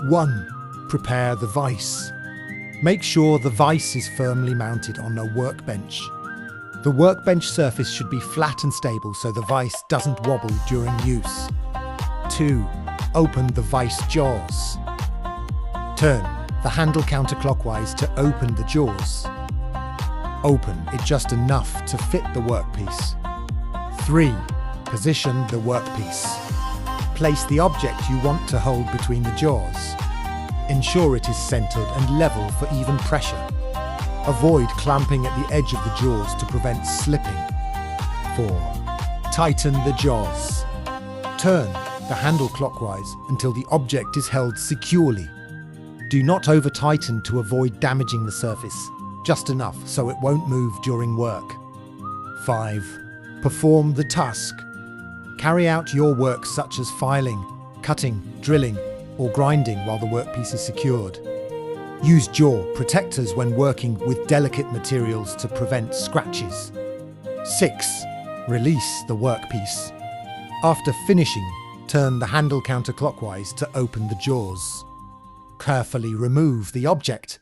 1. Prepare the vise. Make sure the vise is firmly mounted on a workbench. The workbench surface should be flat and stable so the vise doesn't wobble during use. 2. Open the vise jaws. Turn the handle counterclockwise to open the jaws. Open it just enough to fit the workpiece. 3. Position the workpiece. Place the object you want to hold between the jaws. Ensure it is centered and level for even pressure. Avoid clamping at the edge of the jaws to prevent slipping. 4. Tighten the jaws. Turn the handle clockwise until the object is held securely. Do not over-tighten to avoid damaging the surface, just enough so it won't move during work. 5. Perform the task. Carry out your work such as filing, cutting, drilling, or grinding while the workpiece is secured. Use jaw protectors when working with delicate materials to prevent scratches. 6. Release the workpiece. After finishing, turn the handle counterclockwise to open the jaws. Carefully remove the object.